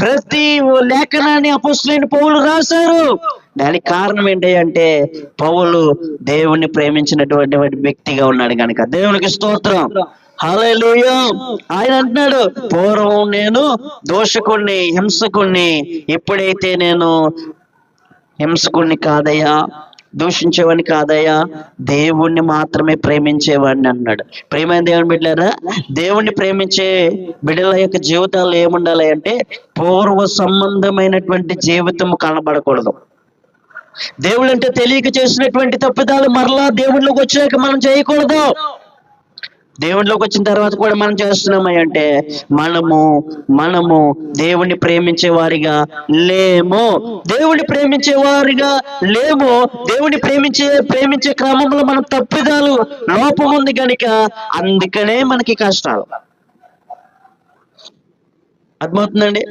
ప్రతి లేఖనాన్ని అపోస్తలుడైన పౌలు రాశారు. దానికి కారణం ఏంటి అంటే పౌలు దేవుణ్ణి ప్రేమించినటువంటి వ్యక్తిగా ఉన్నాడు కనుక. దేవునికి స్తోత్రం, హల్లెలూయా. ఆయన అంటున్నాడు, పూర్వం నేను దోషకుణ్ణి, హింసకుణ్ణి, ఇప్పుడైతే నేను హింసకుణ్ణి కాదయ్యా, దూషించేవాడిని కాదయ్యా, దేవుణ్ణి మాత్రమే ప్రేమించేవాడిని అన్నాడు. ప్రేమైన దేవుని బిడ్డలారా, దేవుణ్ణి ప్రేమించే బిడ్డల యొక్క జీవితాల్లో ఏముండాలి అంటే పూర్వ సంబంధమైనటువంటి జీవితం కనబడకూడదు. దేవుడు అంటే తెలియక చేసినటువంటి తప్పిదాలు మరలా దేవుళ్ళలోకి వచ్చాక మనం చేయకూడదు. దేవుళ్ళలోకి వచ్చిన తర్వాత కూడా మనం చేస్తున్నామా అంటే మనము దేవుణ్ణి ప్రేమించే వారిగా లేము. దేవుణ్ణి ప్రేమించే వారిగా లేము. దేవుణ్ణి ప్రేమించే క్రమంలో మనం తప్పిదాలు, లోపం ఉంది కనుక అందుకనే మనకి కష్టాలు. అర్థమవుతుందండి?